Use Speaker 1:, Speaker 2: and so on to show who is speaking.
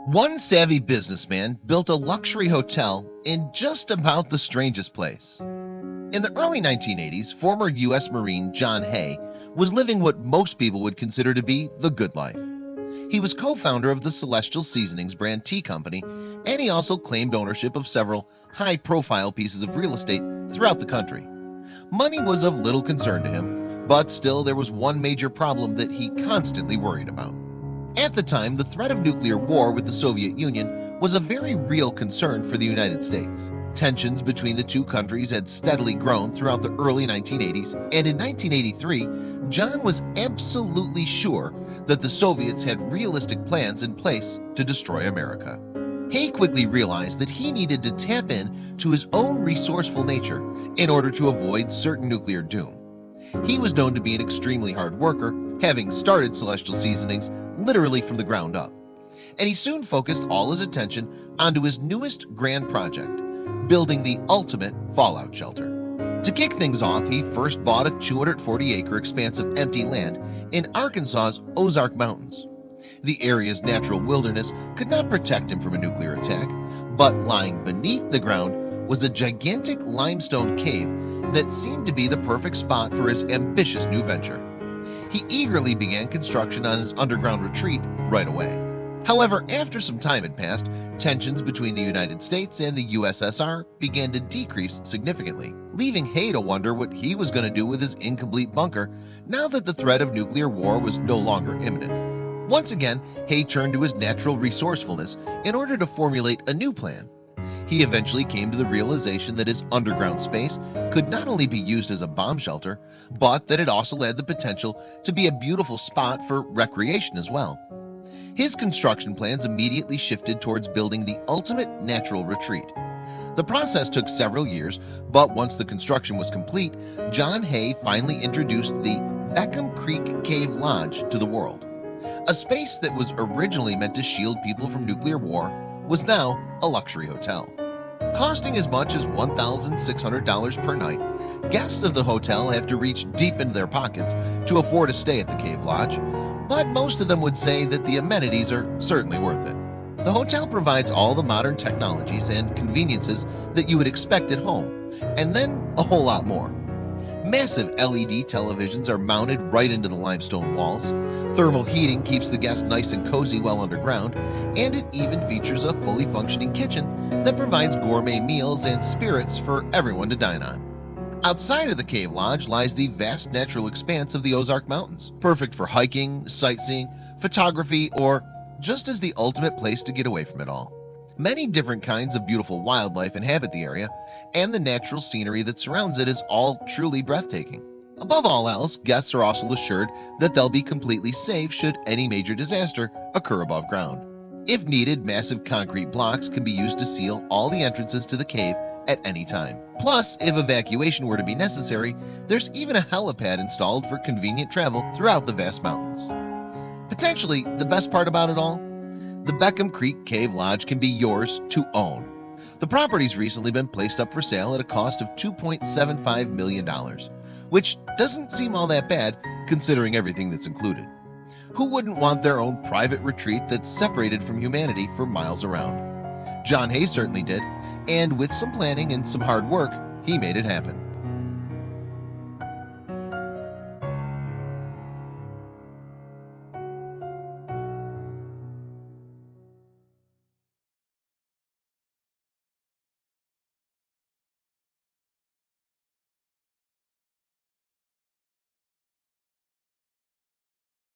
Speaker 1: One savvy businessman built a luxury hotel in just about the strangest place. In the early 1980s, former U.S. Marine John Hay was living what most people would consider to be the good life. He was co-founder of the Celestial Seasonings brand tea company, and he also claimed ownership of several high-profile pieces of real estate throughout the country. Money was of little concern to him, but still there was one major problem that he constantly worried about. At the time, the threat of nuclear war with the Soviet Union was a very real concern for the United States. Tensions between the two countries had steadily grown throughout the early 1980s, and in 1983, John was absolutely sure that the Soviets had realistic plans in place to destroy America. Hay quickly realized that he needed to tap into his own resourceful nature in order to avoid certain nuclear doom. He was known to be an extremely hard worker, having started Celestial Seasonings literally from the ground up, and he soon focused all his attention onto his newest grand project, building the ultimate fallout shelter. To kick things off, he first bought a 240-acre expanse of empty land in Arkansas's Ozark Mountains. The area's natural wilderness could not protect him from a nuclear attack, but lying beneath the ground was a gigantic limestone cave that seemed to be the perfect spot for his ambitious new venture. He eagerly began construction on his underground retreat right away. However, after some time had passed, tensions between the United States and the USSR began to decrease significantly, leaving Hay to wonder what he was going to do with his incomplete bunker now that the threat of nuclear war was no longer imminent. Once again, Hay turned to his natural resourcefulness in order to formulate a new plan. He eventually came to the realization that his underground space could not only be used as a bomb shelter, but that it also had the potential to be a beautiful spot for recreation as well. His construction plans immediately shifted towards building the ultimate natural retreat. The process took several years, but once the construction was complete, John Hay finally introduced the Beckham Creek Cave Lodge to the world. A space that was originally meant to shield people from nuclear war was now a luxury hotel. Costing as much as $1,600 per night, guests of the hotel have to reach deep into their pockets to afford a stay at the Cave Lodge, but most of them would say that the amenities are certainly worth it. The hotel provides all the modern technologies and conveniences that you would expect at home, and then a whole lot more. Massive LED televisions are mounted right into the limestone walls. Thermal heating keeps the guest nice and cozy while underground, and it even features a fully functioning kitchen that provides gourmet meals and spirits for everyone to dine on. Outside of the Cave Lodge lies the vast natural expanse of the Ozark Mountains, perfect for hiking, sightseeing, photography, or just as the ultimate place to get away from it all. Many different kinds of beautiful wildlife inhabit the area, and the natural scenery that surrounds it is all truly breathtaking. Above all else, guests are also assured that they'll be completely safe should any major disaster occur above ground. If needed, massive concrete blocks can be used to seal all the entrances to the cave at any time. Plus, if evacuation were to be necessary, there's even a helipad installed for convenient travel throughout the vast mountains. Potentially, the best part about it all? The Beckham Creek Cave Lodge can be yours to own. The property's recently been placed up for sale at a cost of $2.75 million, which doesn't seem all that bad considering everything that's included. Who wouldn't want their own private retreat that's separated from humanity for miles around? John Hay certainly did, and with some planning and some hard work, he made it happen.